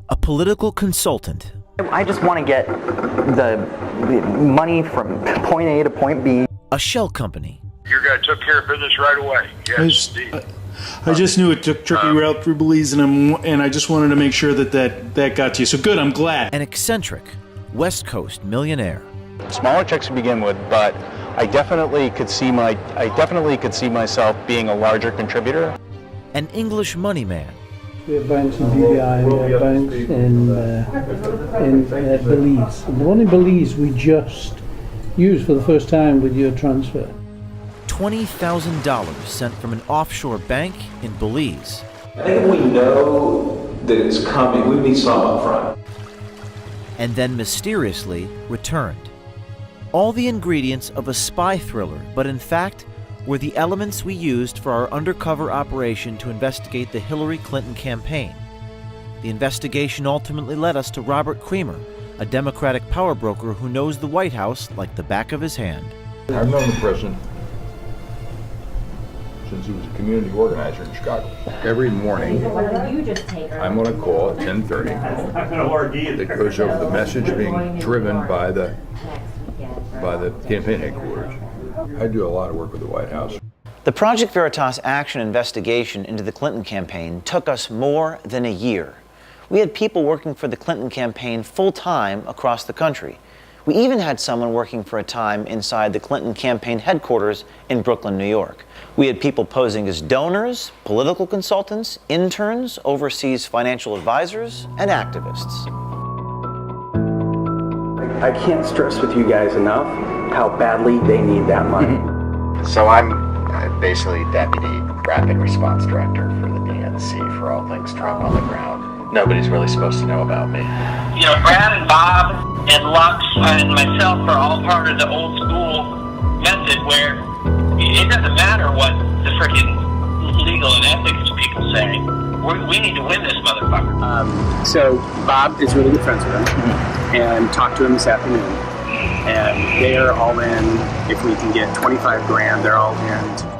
a political consultant. I just want to get the money from point A to point B. A shell company. Your guy took care of business right away. Yes, I just knew it took tricky route through Belize, and I just wanted to make sure that got to you. So good, I'm glad. An eccentric West Coast millionaire. Smaller checks to begin with, but I definitely could see myself being a larger contributor. An English money man. We have banks in BVI, we have banks in Belize. And the one in Belize we just used for the first time with your transfer. $20,000 sent from an offshore bank in Belize. I think we know that it's coming. We need some up front. And then mysteriously returned. All the ingredients of a spy thriller, but in fact were the elements we used for our undercover operation to investigate the Hillary Clinton campaign. The investigation ultimately led us to Robert Creamer, a Democratic power broker who knows the White House like the back of his hand. I've known the president since he was a community organizer in Chicago. Every morning, I'm on a call at 10:30 that goes over the message being driven by the campaign headquarters. I do a lot of work with the White House. The Project Veritas action investigation into the Clinton campaign took us more than a year. We had people working for the Clinton campaign full-time across the country. We even had someone working for a time inside the Clinton campaign headquarters in Brooklyn, New York. We had people posing as donors, political consultants, interns, overseas financial advisors, and activists. I can't stress with you guys enough how badly they need that money. So I'm basically Deputy Rapid Response Director for the DNC for all things Trump on the ground. Nobody's really supposed to know about me. You know, Brad and Bob and Lux and myself are all part of the old school method where it doesn't matter what the freaking legal and ethics people say. We need to win this motherfucker. So Bob is really good friends with him, and talked to him this afternoon. And they are all in. If we can get 25 grand, they're all in.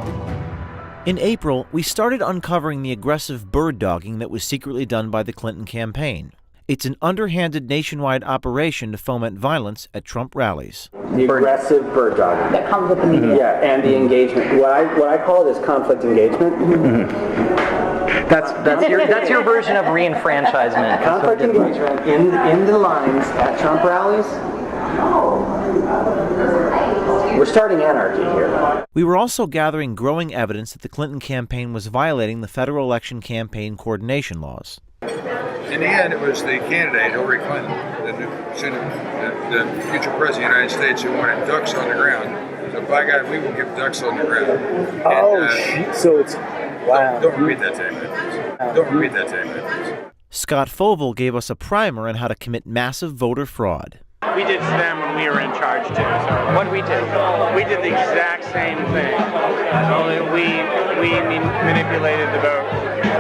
In April, we started uncovering the aggressive bird dogging that was secretly done by the Clinton campaign. It's an underhanded nationwide operation to foment violence at Trump rallies. The aggressive bird dogging. That comes with the media. Yeah, and the engagement. What I call it is conflict engagement. That's your version of reenfranchisement. Conflict engagement in the lines at Trump rallies. We're starting anarchy here. We were also gathering growing evidence that the Clinton campaign was violating the federal election campaign coordination laws. In the end, it was the candidate, Hillary Clinton, the future president of the United States, who wanted ducks on the ground. So by God, we will give ducks on the ground. So it's... Wow. Don't repeat that to anybody, please. Don't repeat that to anybody, please. Scott Fovel gave us a primer on how to commit massive voter fraud. We did to them when we were in charge too. So What did we do? we did the exact same thing. Only we manipulated the vote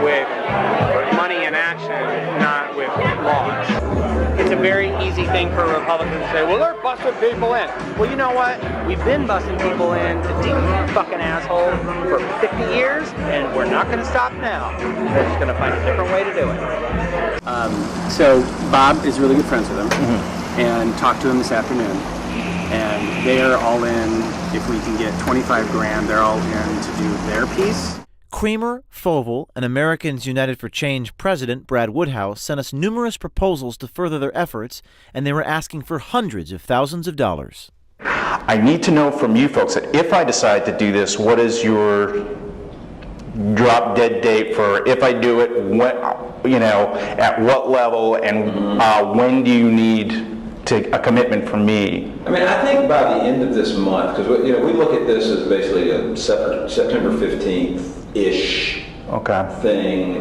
with money and action, not with laws. It's a very easy thing for Republicans to say, well, they're busting people in. Well, you know what? We've been busting people in, you fucking asshole, for 50 years, and we're not going to stop now. We're just going to find a different way to do it. So Bob is really good friends with him, and talked to him this afternoon. And they are all in. If we can get 25 grand, they're all in to do their piece. Creamer, Fovel, and Americans United for Change president Brad Woodhouse sent us numerous proposals to further their efforts, and they were asking for hundreds of thousands of dollars. I need to know from you folks that if I decide to do this, what is your drop dead date for if I do it, when, at what level, and when do you need a commitment from me? I mean, I think by the end of this month, because we look at this as basically a September 15th-ish thing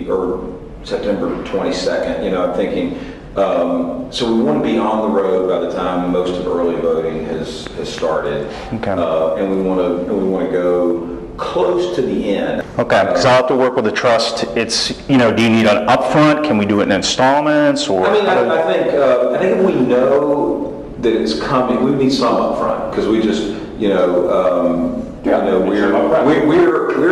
or September 22nd. I'm thinking. So we want to be on the road by the time most of early voting has started, and we want to go close to the end. Okay, because I'll have to work with the trust. It's, do you need an upfront? Can we do it in installments? Or I mean, I think if we know that it's coming, we need some upfront, because we just, we're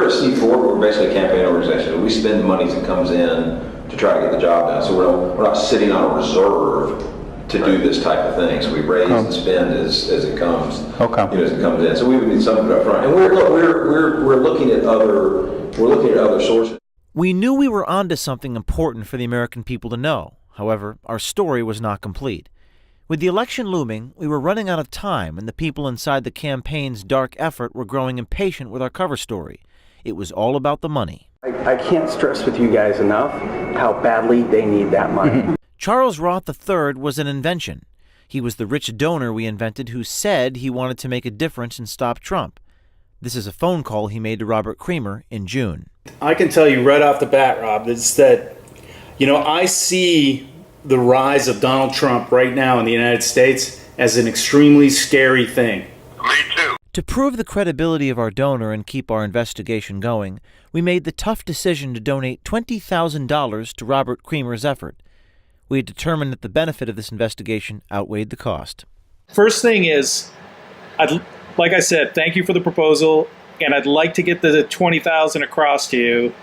a C4, but we're basically a campaign organization. We spend money that comes in to try to get the job done. So we're not sitting on a reserve to do this type of thing. So we raise and spend as it comes, as it comes in. So we would need something up front. And we're looking at other sources. We knew we were onto something important for the American people to know. However, our story was not complete. With the election looming, we were running out of time, and the people inside the campaign's dark effort were growing impatient with our cover story. It was all about the money. I can't stress with you guys enough how badly they need that money. Charles Roth III was an invention. He was the rich donor we invented who said he wanted to make a difference and stop Trump. This is a phone call he made to Robert Creamer in June. I can tell you right off the bat, Rob, that I see the rise of Donald Trump right now in the United States as an extremely scary thing. Me too. To prove the credibility of our donor and keep our investigation going, we made the tough decision to donate $20,000 to Robert Creamer's effort. We had determined that the benefit of this investigation outweighed the cost. First thing is, like I said, thank you for the proposal, and I'd like to get the $20,000 across to you.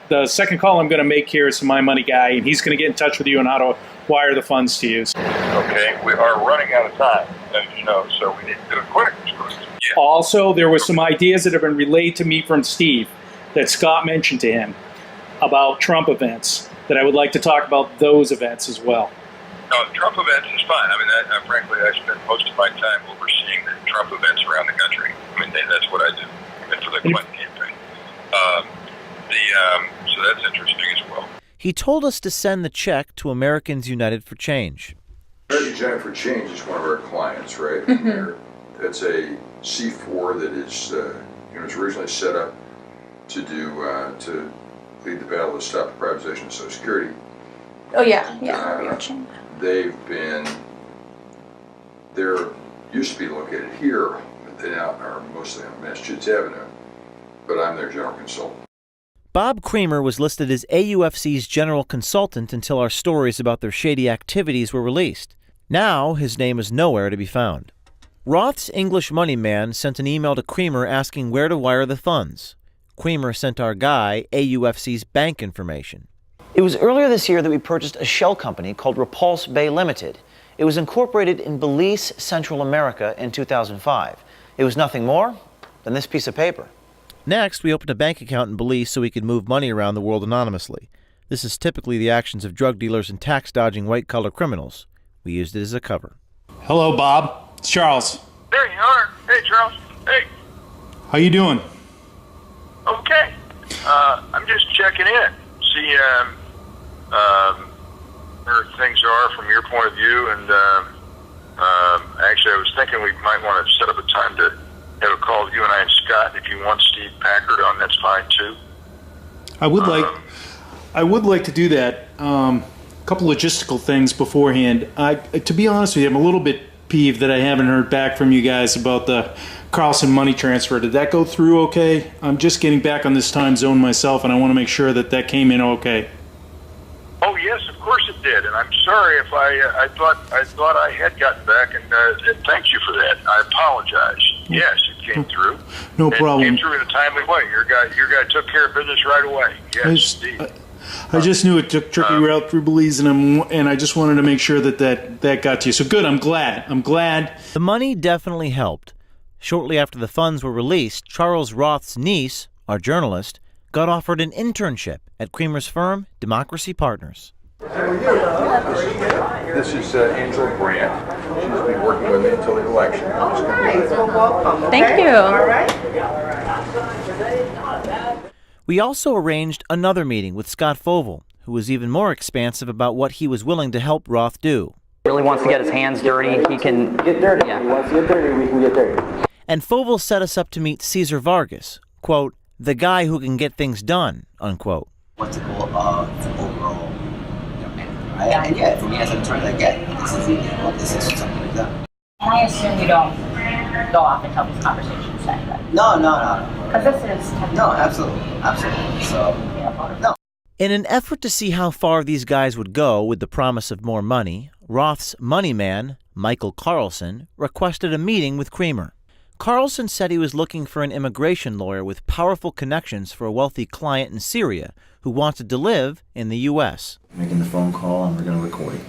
The second call I'm gonna make here is to my money guy, and he's gonna get in touch with you on how to wire the funds to you. Okay, we are running out of time, as you know, so we need to do it quick. Yeah. Also, there were some ideas that have been relayed to me from Steve that Scott mentioned to him about Trump events, that I would like to talk about those events as well. No, Trump events is fine. I mean, frankly, I spend most of my time overseeing the Trump events around the country. I mean, that's what I do, even for the Clinton campaign. So that's interesting as well. He told us to send the check to Americans United for Change. Americans United for Change is one of our clients, right? Mm-hmm. That's a C4 that is, was originally set up to do to lead the battle to stop the privatization of Social Security. Oh yeah. They're used to be located here, but they now are mostly on Massachusetts Avenue. But I'm their general consultant. Bob Creamer was listed as AUFC's general consultant until our stories about their shady activities were released. Now his name is nowhere to be found. Roth's English money man sent an email to Creamer asking where to wire the funds. Creamer sent our guy AUFC's bank information. It was earlier this year that we purchased a shell company called Repulse Bay Limited. It was incorporated in Belize, Central America in 2005. It was nothing more than this piece of paper. Next, we opened a bank account in Belize so we could move money around the world anonymously. This is typically the actions of drug dealers and tax-dodging white-collar criminals. We used it as a cover. Hello, Bob. It's Charles. There you are. Hey, Charles. Hey. How you doing? Okay. I'm just checking in. See where things are from your point of view, and actually I was thinking we might want to set up a time to have a call with you and I and Scott. If you want Steve Packard on, that's fine too. I would like to do that. A couple logistical things beforehand. To be honest with you, I'm a little bit peeved that I haven't heard back from you guys about the Carlson money transfer. Did that go through okay? I'm just getting back on this time zone myself, and I want to make sure that came in okay. Oh yes, of course it did, and I'm sorry if I thought I had gotten back, and thank you for that. I apologize. Yes, it came through. No problem. It came through in a timely way. Your guy took care of business right away. Yes, indeed. I just knew it took tricky route through Belize, and I just wanted to make sure that got to you. So good. I'm glad. The money definitely helped. Shortly after the funds were released, Charles Roth's niece, our journalist, got offered an internship at Creamer's firm, Democracy Partners. This is Angela Brandt. She's been working with me until the election. Thank you. We also arranged another meeting with Scott Fovel, who was even more expansive about what he was willing to help Roth do. Really wants to get his hands dirty. He can get dirty. Yeah. He wants to get dirty. We can get dirty. And Fovel set us up to meet Cesar Vargas, quote, the guy who can get things done, unquote. What's the goal of the overall management, right? And yeah, for me as an attorney, this is something like that. And I assume you don't go off until these conversations end. No. Because this is no, absolutely. So, no. In an effort to see how far these guys would go with the promise of more money, Roth's money man, Michael Carlson, requested a meeting with Creamer. Carlson said he was looking for an immigration lawyer with powerful connections for a wealthy client in Syria who wanted to live in the U.S. Making the phone call and we're going to record it.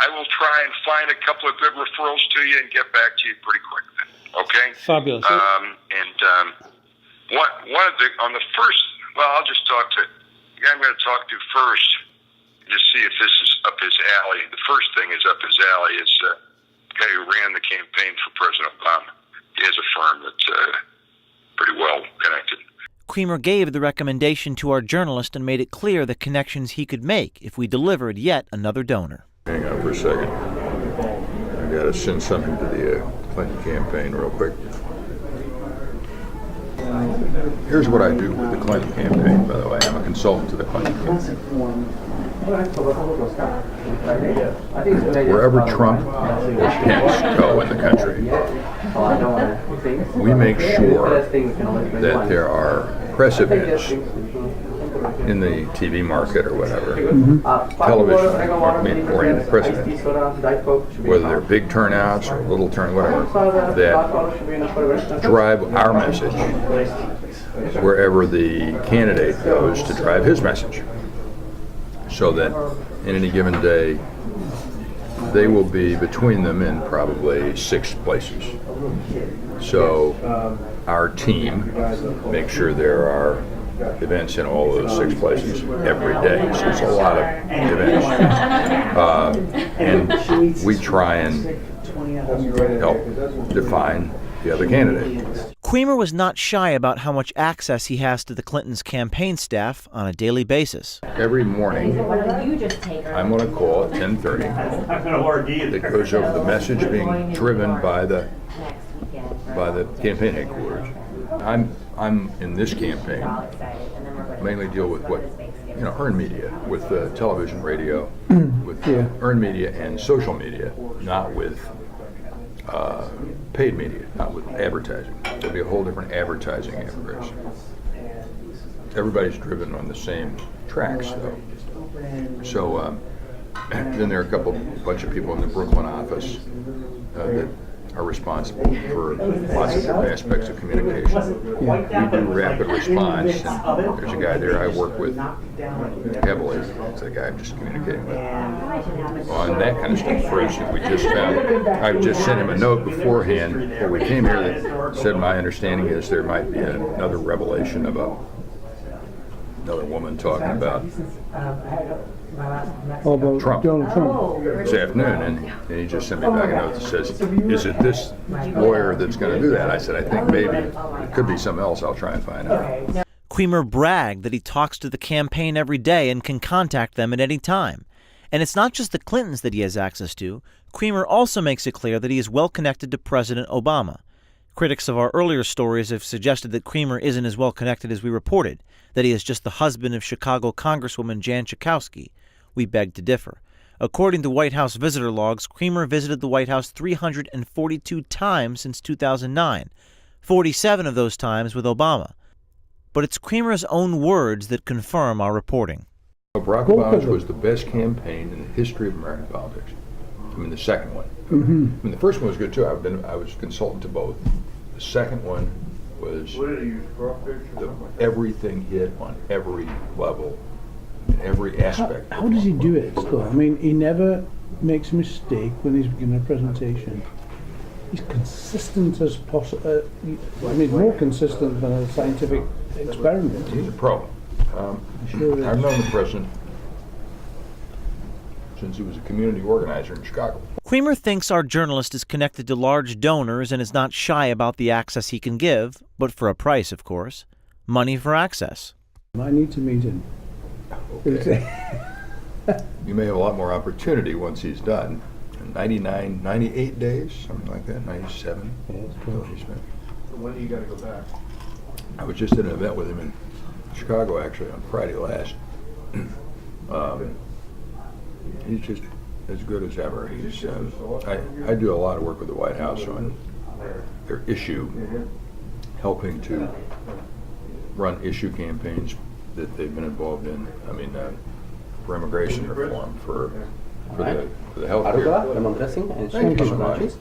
I will try and find a couple of good referrals to you and get back to you pretty quick then. Okay? Fabulous. On the first, well, I'll just talk to the guy I'm going to talk to first, just see if this is up his alley. The first thing is up his alley is the guy who ran the campaign for President Obama. He has a firm that's pretty well connected. Creamer gave the recommendation to our journalist and made it clear the connections he could make if we delivered yet another donor. Hang on for a second. I got to send something to the Clinton campaign real quick. Here's what I do with the Clinton campaign, by the way. I'm a consultant to the Clinton campaign. Wherever Trump or Pence go in the country, we make sure that there are press events in the TV market or whatever, television or in the press events, whether they're big turnouts or little whatever, that drive our message wherever the candidate goes to drive his message. So that in any given day, they will be between them in probably 6 places. So our team makes sure there are events in all those 6 places every day. So there's a lot of events. And we try and help define the other candidate. Creamer was not shy about how much access he has to the Clintons' campaign staff on a daily basis. Every morning, I'm on a call at 10:30 that goes over the message being driven by the campaign headquarters. I'm in this campaign mainly deal with what earned media, with television, radio, with earned media and social media, not with paid media, not with advertising. There'll be a whole different advertising apparatus. Everybody's driven on the same tracks, though. So then there are a bunch of people in the Brooklyn office that are responsible for lots of different aspects of communication. We do rapid response, and there's a guy there I work with heavily. It's the guy I'm just communicating with on that kind of stuff. For instance, we just found, I just sent him a note beforehand before we came here that said my understanding is there might be another revelation of another woman talking about Trump this afternoon, and he just sent me back a note that says, is it this lawyer that's going to do that? I said, I think maybe it could be something else. I'll try and find out. Creamer bragged that he talks to the campaign every day and can contact them at any time. And it's not just the Clintons that he has access to. Creamer also makes it clear that he is well connected to President Obama. Critics of our earlier stories have suggested that Creamer isn't as well connected as we reported, that he is just the husband of Chicago Congresswoman Jan Schakowsky. We beg to differ. According to White House visitor logs, Creamer visited the White House 342 times since 2009, 47 of those times with Obama. But it's Creamer's own words that confirm our reporting. Barack Obama's was the best campaign in the history of American politics. I mean, the second one. I mean, the first one was good too. I was consultant to both. The second one was everything hit on every level, in every aspect. How does he do it, though? I mean, he never makes a mistake when he's giving a presentation. He's consistent as possible. I mean, more consistent than a scientific experiment. He's a pro. I've known the president since he was a community organizer in Chicago. Creamer thinks our journalist is connected to large donors and is not shy about the access he can give, but for a price, of course. Money for access. I need to meet him. Okay. You may have a lot more opportunity once he's done. 98 days, something like that, 97. Yeah, when do you got to go back? I was just at an event with him in Chicago, actually, on Friday last. He's just as good as ever. He's, I do a lot of work with the White House on their issue, helping to run issue campaigns that they've been involved in. I mean, for immigration reform, for the health care. Thank you so much.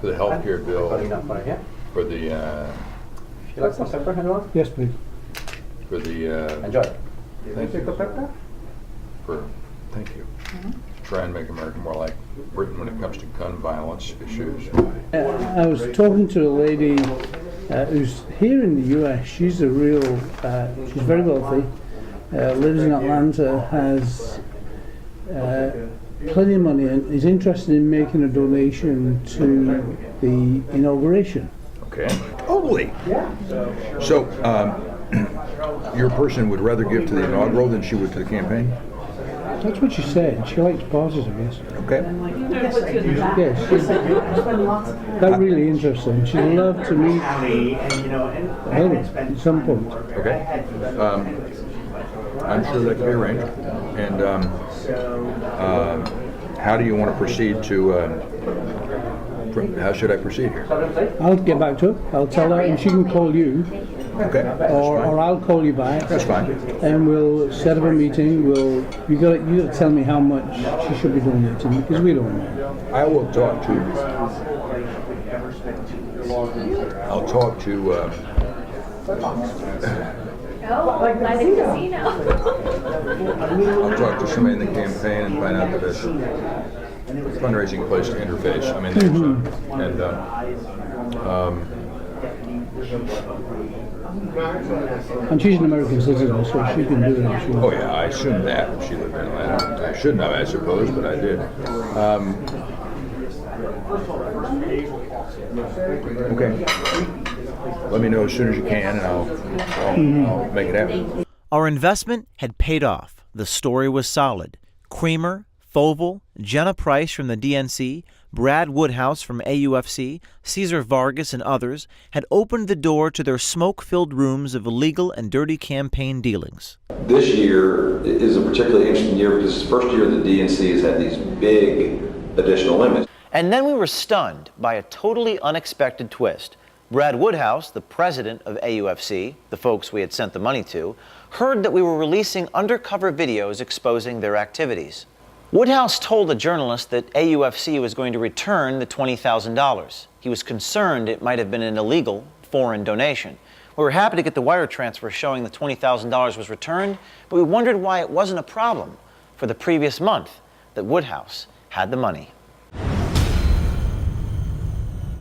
For the healthcare bill, for the, You like some pepper, anyone? Yes, please. for the, Enjoy. thank you. Thank you. Try and make America more like Britain when it comes to gun violence issues. I was talking to a lady who's here in the US. She's a real, she's very wealthy, lives in Atlanta, has plenty of money, and is interested in making a donation to the inauguration. Okay. Holy. So, your person would rather give to the inaugural than she would to the campaign? That's what she said. She likes parties, I guess. Okay. Yes, that really interests her. She'd love to meet him at some point. Okay. I'm sure that can be arranged. And how do you want to proceed to, how should I proceed here? I'll get back to her. I'll tell her, and she can call you. Okay. Or I'll call you back. That's fine. And we'll set up a meeting. You got to tell me how much she should be donating, because we don't know. I will talk to. I'll talk to. I'll talk to somebody in the campaign and find out that it's a fundraising place to interface. I mean, and she's an American citizen, so she can do it. Oh yeah, I assumed that when she lived in Atlanta. I shouldn't have, I suppose, but I did. Okay. Let me know as soon as you can, and I'll make it happen. Our investment had paid off. The story was solid. Creamer, Foval, Jenna Price from the DNC, Brad Woodhouse from AUFC, Cesar Vargas, and others had opened the door to their smoke-filled rooms of illegal and dirty campaign dealings. This year is a particularly interesting year because it's the first year the DNC has had these big additional limits. And then we were stunned by a totally unexpected twist. Brad Woodhouse, the president of AUFC, the folks we had sent the money to, heard that we were releasing undercover videos exposing their activities. Woodhouse told a journalist that AUFC was going to return the $20,000. He was concerned it might have been an illegal foreign donation. We were happy to get the wire transfer showing the $20,000 was returned, but we wondered why it wasn't a problem for the previous month that Woodhouse had the money.